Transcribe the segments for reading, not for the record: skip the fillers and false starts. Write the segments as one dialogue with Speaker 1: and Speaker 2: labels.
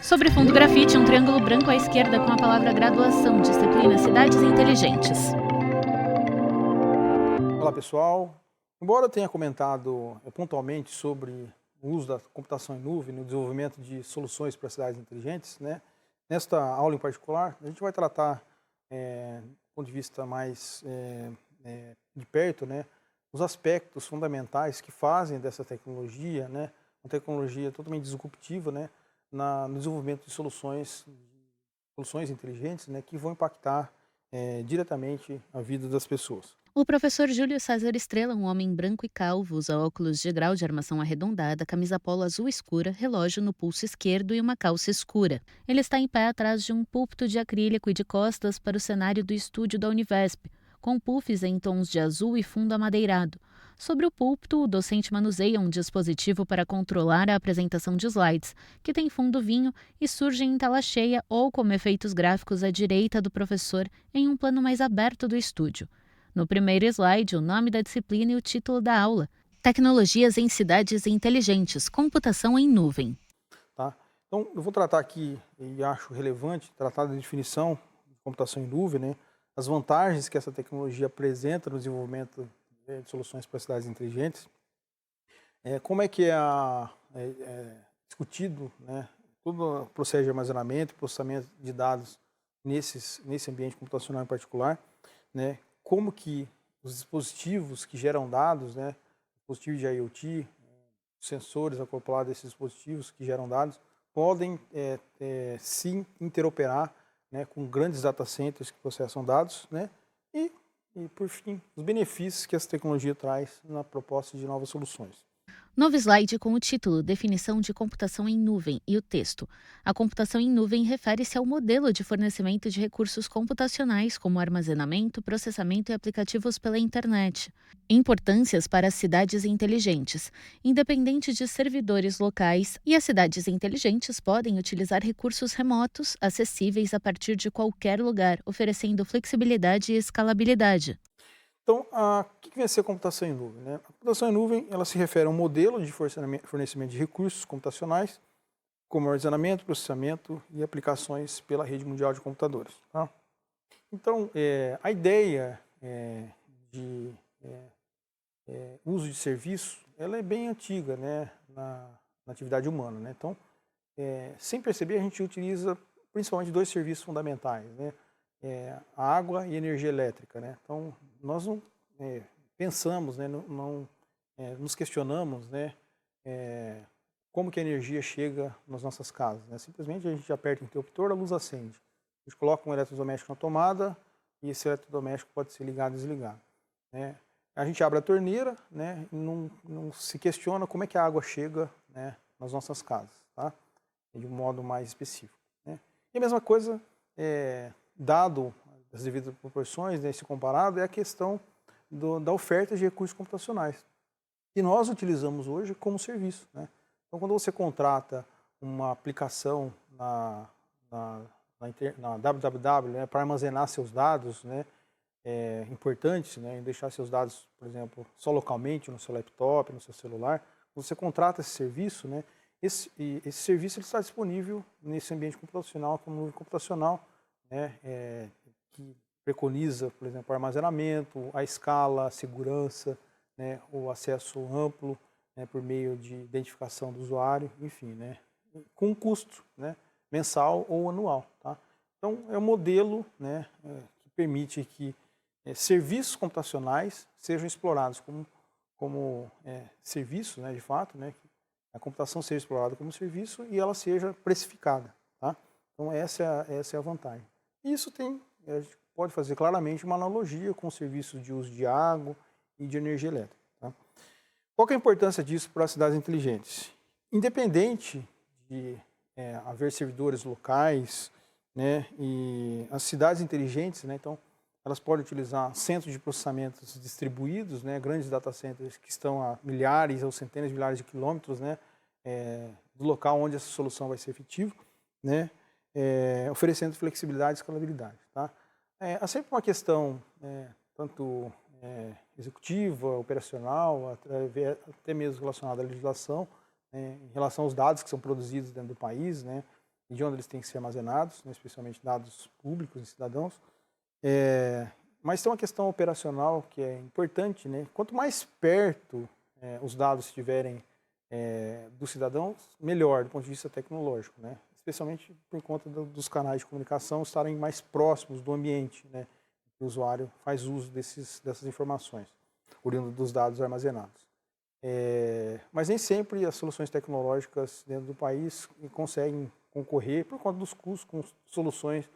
Speaker 1: Sobre fundo grafite, um triângulo branco à esquerda com a palavra graduação, disciplina Cidades Inteligentes.
Speaker 2: Olá pessoal, embora eu tenha comentado pontualmente sobre o uso da computação em nuvem no desenvolvimento de soluções para cidades inteligentes, nesta aula em particular a gente vai tratar, do ponto de vista mais de perto, os aspectos fundamentais que fazem dessa tecnologia, uma tecnologia totalmente disruptiva, no desenvolvimento de soluções inteligentes, que vão impactar diretamente a vida das pessoas.
Speaker 1: O professor Júlio César Estrela, um homem branco e calvo, usa óculos de grau de armação arredondada, camisa polo azul escura, relógio no pulso esquerdo e uma calça escura. Ele está em pé atrás de um púlpito de acrílico e de costas para o cenário do estúdio da Univesp, com puffs em tons de azul e fundo amadeirado. Sobre o púlpito, o docente manuseia um dispositivo para controlar a apresentação de slides, que tem fundo vinho e surgem em tela cheia ou como efeitos gráficos à direita do professor em um plano mais aberto do estúdio. No primeiro slide, o nome da disciplina e o título da aula: Tecnologias em Cidades Inteligentes, Computação em Nuvem.
Speaker 2: Tá? Então, eu vou tratar aqui, e acho relevante, tratar da definição de computação em nuvem, as vantagens que essa tecnologia apresenta no desenvolvimento de soluções para cidades inteligentes, como é que é discutido todo o processo de armazenamento e processamento de dados nesse ambiente computacional em particular, como que os dispositivos que geram dados, dispositivos de IoT, sensores acoplados a esses dispositivos que geram dados, podem sim interoperar com grandes data centers que processam dados, e por fim, os benefícios que essa tecnologia traz na proposta de novas soluções.
Speaker 1: Novo slide com o título Definição de computação em nuvem e o texto. A computação em nuvem refere-se ao modelo de fornecimento de recursos computacionais como armazenamento, processamento e aplicativos pela internet. Importâncias para as cidades inteligentes. Independente de servidores locais, e as cidades inteligentes podem utilizar recursos remotos, acessíveis a partir de qualquer lugar, oferecendo flexibilidade e escalabilidade.
Speaker 2: Então, o que vem a ser a computação em nuvem? A computação em nuvem ela se refere a um modelo de fornecimento de recursos computacionais, como armazenamento, processamento e aplicações pela rede mundial de computadores. Tá? Então, a ideia de uso de serviço ela é bem antiga na atividade humana. Então, sem perceber, a gente utiliza principalmente dois serviços fundamentais, a água e a energia elétrica. Então, nós não pensamos, não nos questionamos como que a energia chega nas nossas casas. Simplesmente a gente aperta o interruptor, a luz acende. A gente coloca um eletrodoméstico na tomada e esse eletrodoméstico pode ser ligado e desligado. A gente abre a torneira e não se questiona como é que a água chega nas nossas casas, tá? De um modo mais específico. E a mesma coisa, dado as devidas proporções, se comparado, é a questão da oferta de recursos computacionais, que nós utilizamos hoje como serviço. Então, quando você contrata uma aplicação na www para armazenar seus dados importantes, e deixar seus dados, por exemplo, só localmente, no seu laptop, no seu celular, você contrata esse serviço, esse serviço ele está disponível nesse ambiente computacional, como nuvem computacional, que preconiza, por exemplo, o armazenamento, a escala, a segurança, o acesso amplo por meio de identificação do usuário, enfim, com um custo mensal ou anual. Tá? Então, é um modelo que permite que serviços computacionais sejam explorados como serviço, de fato, a computação seja explorada como serviço e ela seja precificada. Tá? Então, essa é a vantagem. Isso a gente pode fazer claramente uma analogia com os serviços de uso de água e de energia elétrica. Tá? Qual que é a importância disso para as cidades inteligentes? Independente de haver servidores locais, e as cidades inteligentes, então, elas podem utilizar centros de processamentos distribuídos, grandes data centers que estão a milhares ou centenas de milhares de quilômetros do local onde essa solução vai ser efetiva, oferecendo flexibilidade e escalabilidade. Tá? Há sempre uma questão, tanto executiva, operacional, até mesmo relacionada à legislação, em relação aos dados que são produzidos dentro do país, e de onde eles têm que ser armazenados, né, especialmente dados públicos e cidadãos. Mas tem uma questão operacional que é importante, né? Quanto mais perto os dados estiverem dos cidadãos, melhor do ponto de vista tecnológico, né? Especialmente por conta dos canais de comunicação estarem mais próximos do ambiente, né? Que o usuário faz uso dessas informações, oriundo dos dados armazenados. Mas nem sempre as soluções tecnológicas dentro do país conseguem concorrer por conta dos custos com soluções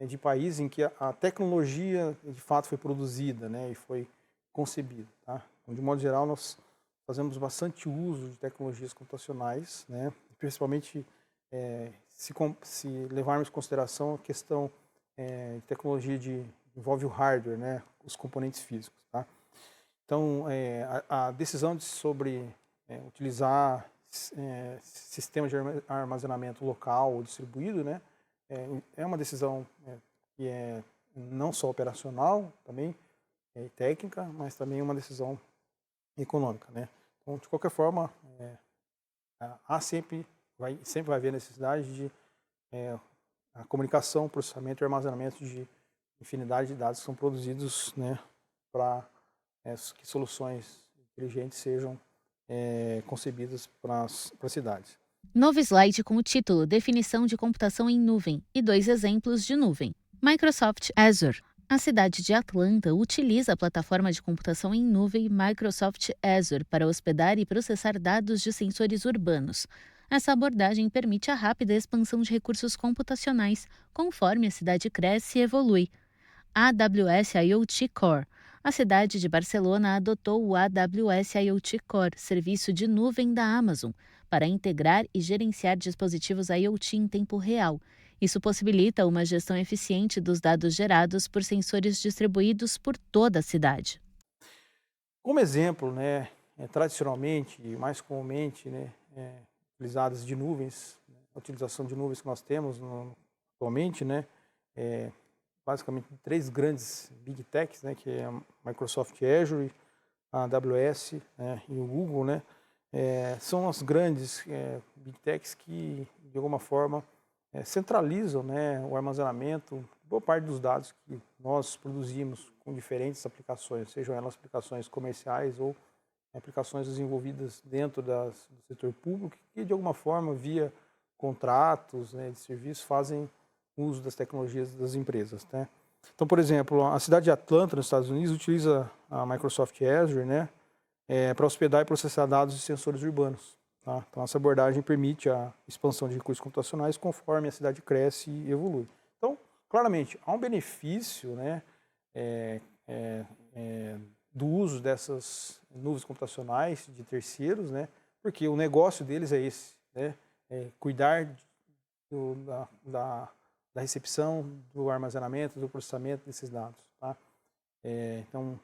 Speaker 2: de países em que a tecnologia de fato foi produzida, né, e foi concebida. Tá? Então, de modo geral, nós fazemos bastante uso de tecnologias computacionais, né, principalmente se levarmos em consideração a questão de tecnologia que envolve o hardware, né, os componentes físicos. Tá? Então, a decisão sobre utilizar sistemas de armazenamento local ou distribuído, né, é uma decisão que é não só operacional, também técnica, mas também uma decisão econômica, né? Então, de qualquer forma, sempre vai haver necessidade de a comunicação, processamento e armazenamento de infinidade de dados que são produzidos, né, para que soluções inteligentes sejam concebidas para as cidades.
Speaker 1: Novo slide com o título Definição de computação em nuvem e 2 exemplos de nuvem. Microsoft Azure. A cidade de Atlanta utiliza a plataforma de computação em nuvem Microsoft Azure para hospedar e processar dados de sensores urbanos. Essa abordagem permite a rápida expansão de recursos computacionais conforme a cidade cresce e evolui. AWS IoT Core. A cidade de Barcelona adotou o AWS IoT Core, serviço de nuvem da Amazon, para integrar e gerenciar dispositivos IoT em tempo real. Isso possibilita uma gestão eficiente dos dados gerados por sensores distribuídos por toda a cidade.
Speaker 2: Como exemplo, né, tradicionalmente e mais comumente, né, utilizadas de nuvens, a utilização de nuvens que nós temos atualmente, né, basicamente 3 grandes Big Techs, né, que é a Microsoft Azure, a AWS, né, e o Google, né, são as grandes Big Techs que, de alguma forma, centralizam, né, o armazenamento, boa parte dos dados que nós produzimos com diferentes aplicações, sejam elas aplicações comerciais ou aplicações desenvolvidas dentro do setor público, que de alguma forma, via contratos, né, de serviços, fazem uso das tecnologias das empresas. Né? Então, por exemplo, a cidade de Atlanta, nos Estados Unidos, utiliza a Microsoft Azure, né, para hospedar e processar dados de sensores urbanos. Tá? Então, essa abordagem permite a expansão de recursos computacionais conforme a cidade cresce e evolui. Então, claramente, há um benefício, né, do uso dessas nuvens computacionais de terceiros, né, porque o negócio deles é esse, né, cuidar da recepção, do armazenamento, do processamento desses dados. Tá? Então,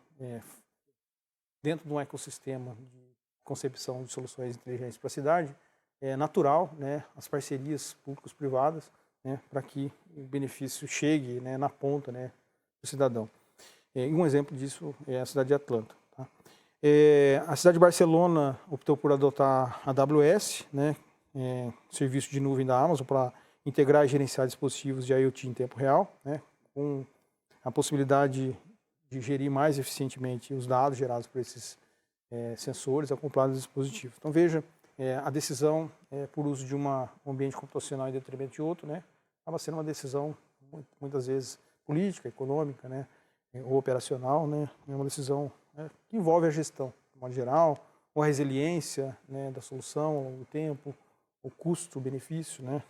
Speaker 2: dentro de um ecossistema de concepção de soluções inteligentes para a cidade, é natural, né, as parcerias públicos-privadas, né, para que o benefício chegue, né, na ponta, né, do cidadão. E um exemplo disso é a cidade de Atlanta. Tá? A cidade de Barcelona optou por adotar a AWS, né, serviço de nuvem da Amazon, para integrar e gerenciar dispositivos de IoT em tempo real, né, com a possibilidade de gerir mais eficientemente os dados gerados por esses sensores acoplados ao dispositivo. Então veja, a decisão por uso de um ambiente computacional em detrimento de outro, né, acaba sendo uma decisão muitas vezes política, econômica, né, ou operacional, né, é uma decisão que envolve a gestão, de modo geral, ou a resiliência, né, da solução ao longo do tempo, o custo-benefício, né,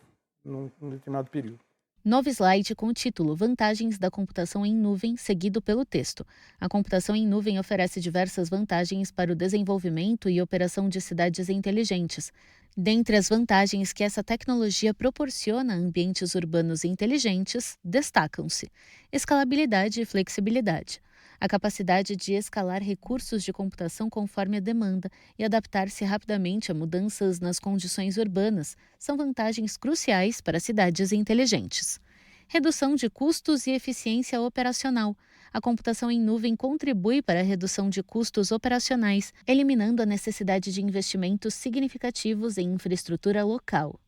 Speaker 2: num determinado período.
Speaker 1: Novo slide com o título Vantagens da computação em nuvem, seguido pelo texto. A computação em nuvem oferece diversas vantagens para o desenvolvimento e operação de cidades inteligentes. Dentre as vantagens que essa tecnologia proporciona a ambientes urbanos inteligentes, destacam-se escalabilidade e flexibilidade. A capacidade de escalar recursos de computação conforme a demanda e adaptar-se rapidamente a mudanças nas condições urbanas são vantagens cruciais para cidades inteligentes. Redução de custos e eficiência operacional. A computação em nuvem contribui para a redução de custos operacionais, eliminando a necessidade de investimentos significativos em infraestrutura local.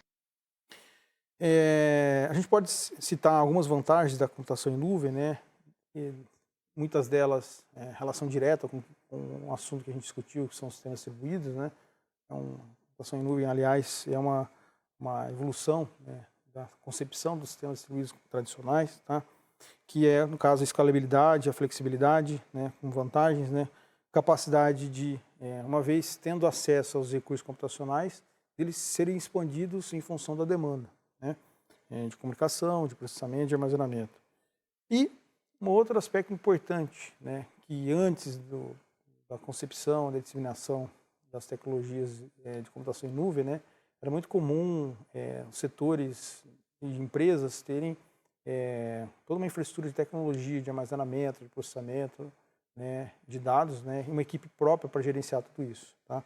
Speaker 2: A gente pode citar algumas vantagens da computação em nuvem, né? E muitas delas relação direta com um assunto que a gente discutiu, que são os sistemas distribuídos, né? Então, a computação em nuvem, aliás, é uma evolução, né, da concepção dos sistemas distribuídos tradicionais, tá? Que é, no caso, a escalabilidade, a flexibilidade, né, com vantagens, né? Capacidade de, uma vez tendo acesso aos recursos computacionais, eles serem expandidos em função da demanda, né? De comunicação, de processamento, de armazenamento. E um outro aspecto importante, né, que antes da concepção, da disseminação das tecnologias de computação em nuvem, né, era muito comum os setores e empresas terem toda uma infraestrutura de tecnologia, de armazenamento, de processamento, né, de dados, né, e uma equipe própria para gerenciar tudo isso. Tá?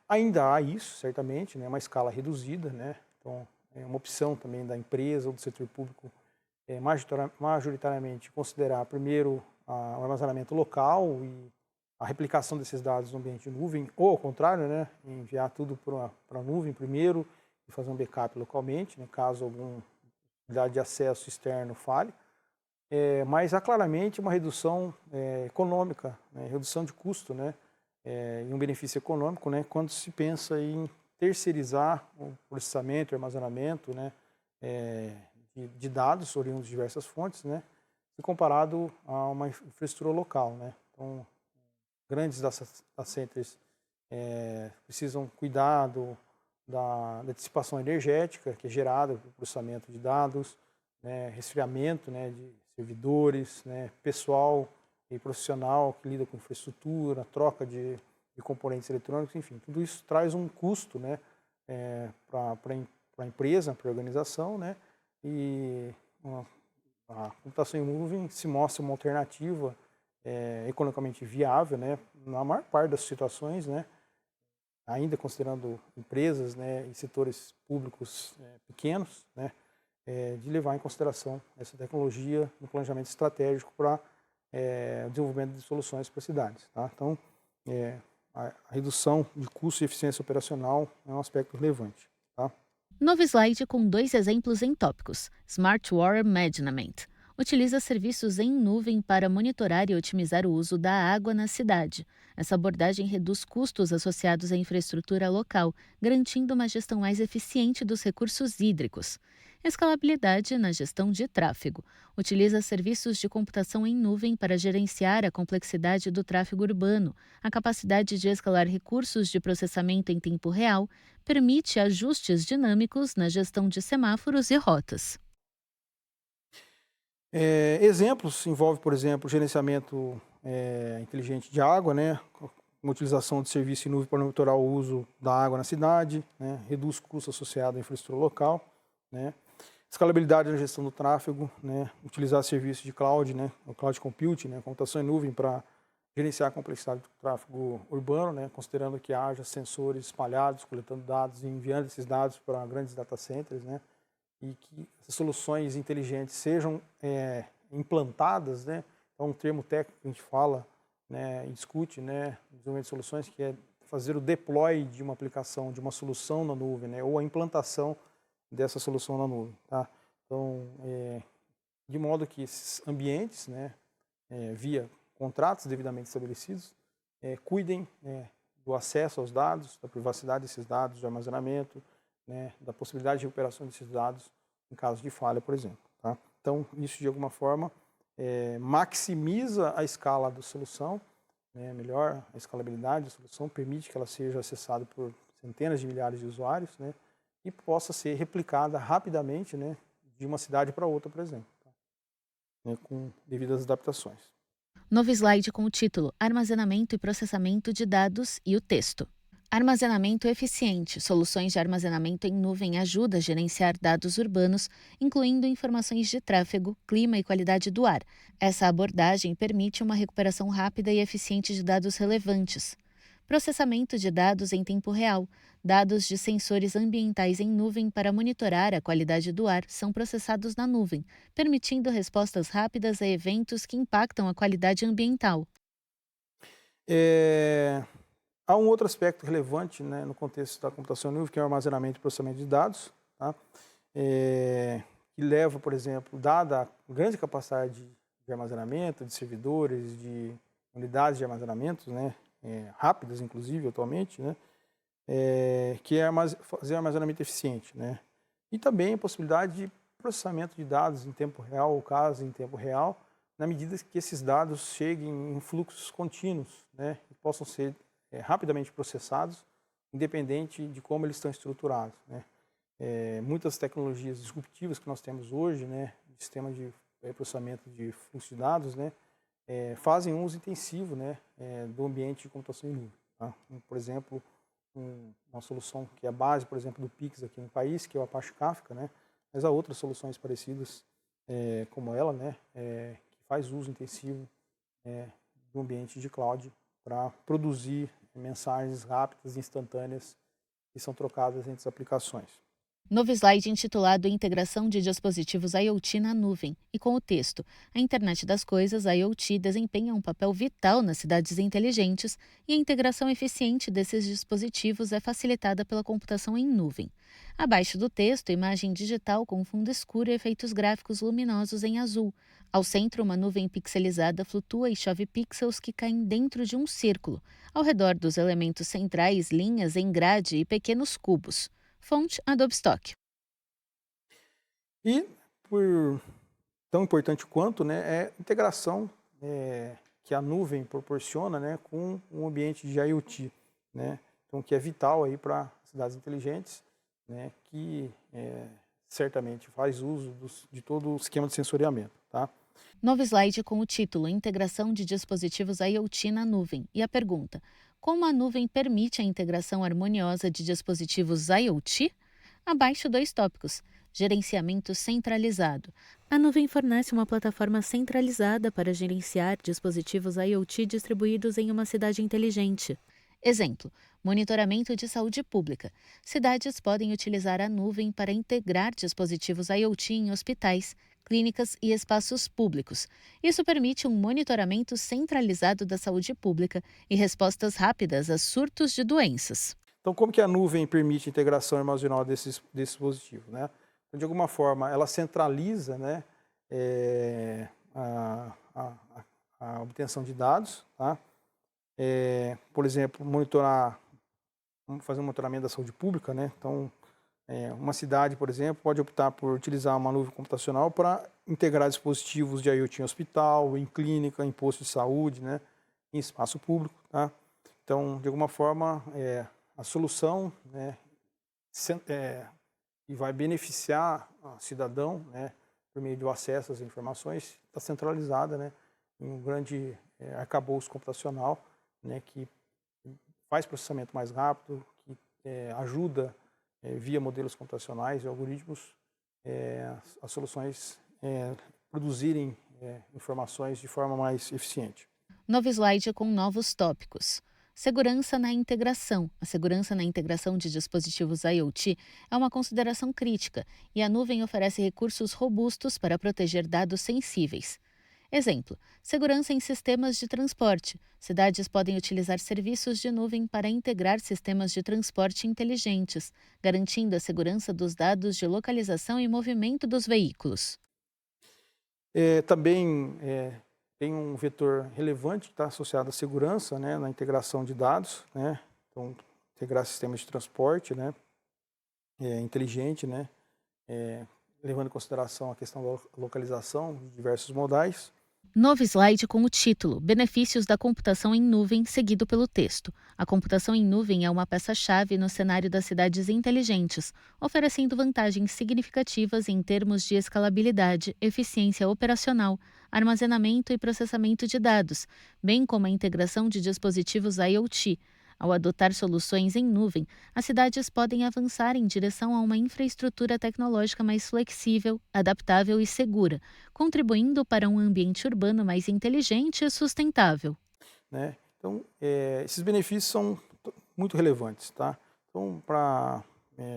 Speaker 2: Ainda há isso, certamente, né, uma escala reduzida, né, então é uma opção também da empresa ou do setor público majoritariamente considerar primeiro o armazenamento local e a replicação desses dados no ambiente de nuvem, ou ao contrário, né, enviar tudo para a nuvem primeiro e fazer um backup localmente, né, caso alguma possibilidade de acesso externo falhe. Mas há claramente uma redução econômica, né, redução de custo, né, e um benefício econômico, né, quando se pensa em terceirizar o processamento e armazenamento, né, de dados oriundos de diversas fontes, né, se comparado a uma infraestrutura local, né. Então, grandes data centers precisam cuidar da dissipação energética que é gerada pelo processamento de dados, né, resfriamento, né, de servidores, né, pessoal e profissional que lida com infraestrutura, troca de componentes eletrônicos, enfim, tudo isso traz um custo, né, para a empresa, para a organização, né, e a computação em nuvem se mostra uma alternativa economicamente viável, né, na maior parte das situações, né, ainda considerando empresas, né, e setores públicos pequenos, né, de levar em consideração essa tecnologia no planejamento estratégico para o desenvolvimento de soluções para cidades. Tá? Então, a redução de custo e eficiência operacional é um aspecto relevante. Tá?
Speaker 1: Novo slide com 2 exemplos em tópicos. Smart Water Management. Utiliza serviços em nuvem para monitorar e otimizar o uso da água na cidade. Essa abordagem reduz custos associados à infraestrutura local, garantindo uma gestão mais eficiente dos recursos hídricos. Escalabilidade na gestão de tráfego. Utiliza serviços de computação em nuvem para gerenciar a complexidade do tráfego urbano. A capacidade de escalar recursos de processamento em tempo real permite ajustes dinâmicos na gestão de semáforos e rotas.
Speaker 2: Exemplos envolve, por exemplo, gerenciamento inteligente de água, né, uma utilização de serviço em nuvem para monitorar o uso da água na cidade, né, reduz custos associados à infraestrutura local, né, escalabilidade na gestão do tráfego, né, utilizar serviços de cloud, né, o cloud computing, né, computação em nuvem para gerenciar a complexidade do tráfego urbano, né, considerando que haja sensores espalhados, coletando dados e enviando esses dados para grandes data centers, né, e que essas soluções inteligentes sejam implantadas, né? Então, um termo técnico que a gente fala, né, e discute, né, desenvolvimento de soluções, que é fazer o deploy de uma aplicação, de uma solução na nuvem, né, ou a implantação dessa solução na nuvem. Tá? Então, de modo que esses ambientes, né, via contratos devidamente estabelecidos, cuidem do acesso aos dados, da privacidade desses dados, do armazenamento, né, da possibilidade de recuperação desses dados em caso de falha, por exemplo. Tá? Então, isso de alguma forma maximiza a escala da solução, né, melhor a escalabilidade da solução, permite que ela seja acessada por centenas de milhares de usuários, né, e possa ser replicada rapidamente, né, de uma cidade para outra, por exemplo, tá? Né, com devidas adaptações.
Speaker 1: Novo slide com o título Armazenamento e Processamento de Dados e o texto. Armazenamento eficiente. Soluções de armazenamento em nuvem ajudam a gerenciar dados urbanos, incluindo informações de tráfego, clima e qualidade do ar. Essa abordagem permite uma recuperação rápida e eficiente de dados relevantes. Processamento de dados em tempo real. Dados de sensores ambientais em nuvem para monitorar a qualidade do ar são processados na nuvem, permitindo respostas rápidas a eventos que impactam a qualidade ambiental.
Speaker 2: Há um outro aspecto relevante, né, no contexto da computação em nuvem, que é o armazenamento e processamento de dados. Tá? que leva, por exemplo, dada a grande capacidade de armazenamento, de servidores, de unidades de armazenamento, né, rápidas, inclusive, atualmente, né, que é fazer armazenamento eficiente, né, e também a possibilidade de processamento de dados em tempo real, ou casos em tempo real, na medida que esses dados cheguem em fluxos contínuos, né, e possam ser rapidamente processados, independente de como eles estão estruturados, né. Muitas tecnologias disruptivas que nós temos hoje, né, de sistema de processamento de fluxo de dados, né, fazem um uso intensivo, né, do ambiente de computação em nuvem. Tá? Por exemplo, uma solução que é a base, por exemplo, do Pix aqui no país, que é o Apache Kafka, né, mas há outras soluções parecidas como ela, né, que faz uso intensivo do ambiente de cloud para produzir mensagens rápidas e instantâneas que são trocadas entre as aplicações.
Speaker 1: Novo slide intitulado Integração de dispositivos IoT na nuvem e com o texto: A internet das coisas, IoT, desempenha um papel vital nas cidades inteligentes e a integração eficiente desses dispositivos é facilitada pela computação em nuvem. Abaixo do texto, imagem digital com fundo escuro e efeitos gráficos luminosos em azul. Ao centro, uma nuvem pixelizada flutua e chove pixels que caem dentro de um círculo. Ao redor dos elementos centrais, linhas em grade e pequenos cubos. Fonte Adobe Stock.
Speaker 2: E, por tão importante quanto, né, é a integração que a nuvem proporciona, né, com um ambiente de IoT, né, então, que é vital aí para cidades inteligentes, né, que certamente faz uso de todo o esquema de sensoriamento. Tá?
Speaker 1: Novo slide com o título Integração de dispositivos IoT na nuvem e a pergunta: como a nuvem permite a integração harmoniosa de dispositivos IoT? Abaixo, 2 tópicos. Gerenciamento centralizado. A nuvem fornece uma plataforma centralizada para gerenciar dispositivos IoT distribuídos em uma cidade inteligente. Exemplo: monitoramento de saúde pública. Cidades podem utilizar a nuvem para integrar dispositivos IoT em hospitais, clínicas e espaços públicos. Isso permite um monitoramento centralizado da saúde pública e respostas rápidas a surtos de doenças.
Speaker 2: Então, como que a nuvem permite a integração armazenal desse dispositivo, né? Então, de alguma forma, ela centraliza, né, a, a, a obtenção de dados, tá? Por exemplo, vamos fazer um monitoramento da saúde pública, né? Então, uma cidade, por exemplo, pode optar por utilizar uma nuvem computacional para integrar dispositivos de IoT em hospital, em clínica, em posto de saúde, né, em espaço público, tá? Então, de alguma forma, a solução, né, e vai beneficiar o cidadão, né, por meio do acesso às informações, está centralizada, né, em um grande arcabouço computacional, né, que faz processamento mais rápido, que ajuda, via modelos computacionais e algoritmos, as soluções produzirem informações de forma mais eficiente.
Speaker 1: Novo slide com novos tópicos. Segurança na integração. A segurança na integração de dispositivos IoT é uma consideração crítica e a nuvem oferece recursos robustos para proteger dados sensíveis. Exemplo: segurança em sistemas de transporte. Cidades podem utilizar serviços de nuvem para integrar sistemas de transporte inteligentes, garantindo a segurança dos dados de localização e movimento dos veículos.
Speaker 2: Também tem um vetor relevante que está associado à segurança, né, na integração de dados, né, então integrar sistemas de transporte, né, inteligente, né, levando em consideração a questão da localização de diversos modais.
Speaker 1: Novo slide com o título Benefícios da computação em nuvem, seguido pelo texto. A computação em nuvem é uma peça-chave no cenário das cidades inteligentes, oferecendo vantagens significativas em termos de escalabilidade, eficiência operacional, armazenamento e processamento de dados, bem como a integração de dispositivos IoT. Ao adotar soluções em nuvem, as cidades podem avançar em direção a uma infraestrutura tecnológica mais flexível, adaptável e segura, contribuindo para um ambiente urbano mais inteligente e sustentável.
Speaker 2: Né? Então, esses benefícios são muito relevantes. Tá? Então, para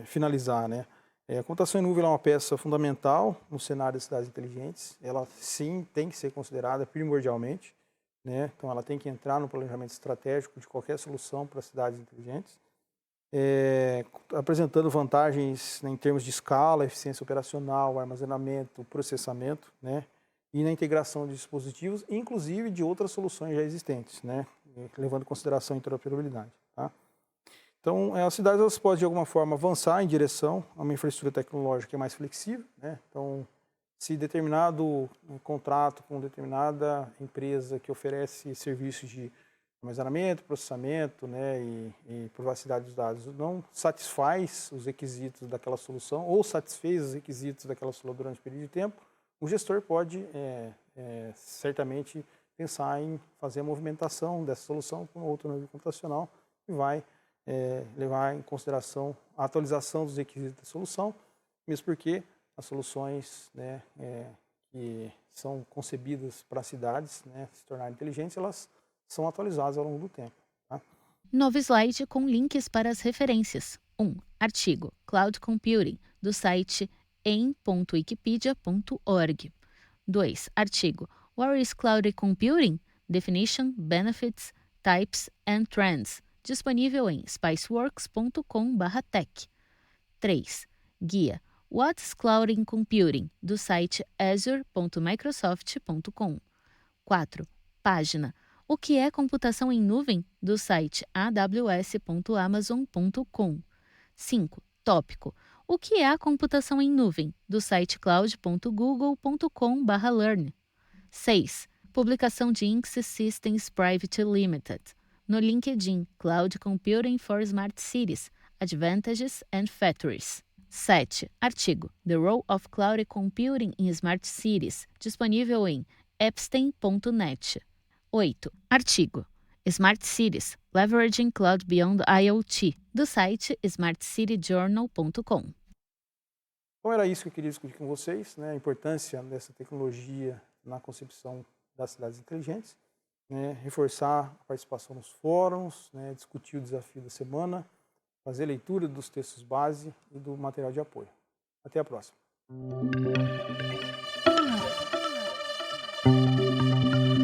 Speaker 2: finalizar, né, a computação em nuvem é uma peça fundamental no cenário das cidades inteligentes. Ela, sim, tem que ser considerada primordialmente. Né? Então, ela tem que entrar no planejamento estratégico de qualquer solução para cidades inteligentes. apresentando vantagens, né, em termos de escala, eficiência operacional, armazenamento, processamento, né, e na integração de dispositivos, inclusive de outras soluções já existentes, né, levando em consideração a interoperabilidade. Tá? Então, as cidades elas podem, de alguma forma, avançar em direção a uma infraestrutura tecnológica que é mais flexível. Né? Então, se determinado contrato com determinada empresa que oferece serviços de armazenamento, processamento, né, e privacidade dos dados não satisfaz os requisitos daquela solução ou satisfez os requisitos daquela solução durante um período de tempo, o gestor pode certamente pensar em fazer a movimentação dessa solução para um outro nível computacional e vai levar em consideração a atualização dos requisitos da solução, mesmo porque as soluções, né, que são concebidas para cidades, né, se tornarem inteligentes, elas são atualizadas ao longo do tempo. Tá?
Speaker 1: Novo slide com links para as referências. 1. Artigo Cloud Computing, do site em.wikipedia.org. 2. Artigo What is Cloud Computing? Definition, Benefits, Types and Trends, disponível em spiceworks.com/tech. 3. Guia What's Cloud Computing, do site azure.microsoft.com. 4. Página O que é computação em nuvem, do site aws.amazon.com. 5. Tópico O que é a computação em nuvem, do site cloud.google.com/learn. 6. Publicação de Inksys Systems Private Limited. No LinkedIn, Cloud Computing for Smart Cities, Advantages and Factories. 7. Artigo The Role of Cloud Computing in Smart Cities, disponível em epstein.net. 8. Artigo Smart Cities, Leveraging Cloud Beyond IoT, do site smartcityjournal.com.
Speaker 2: Então era isso que eu queria discutir com vocês, né, a importância dessa tecnologia na concepção das cidades inteligentes, né, reforçar a participação nos fóruns, né, discutir o desafio da semana, fazer leitura dos textos base e do material de apoio. Até a próxima.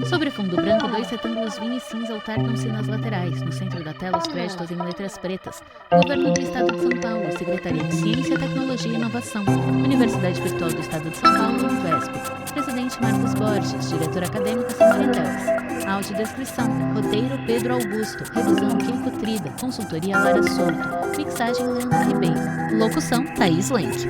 Speaker 1: Sobre fundo branco, 2 retângulos vinho e cinza alternam-se nas laterais. No centro da tela, os créditos em letras pretas. Governo do Estado de São Paulo, Secretaria de Ciência, Tecnologia e Inovação. Universidade Virtual do Estado de São Paulo, UVESP. Presidente Marcos Borges, diretora acadêmica Samara Teles. Audiodescrição, roteiro Pedro Augusto, revisão Keiko Trida, consultoria Lara Souto, mixagem Leandro Ribeiro. Locução Thaís Lenk.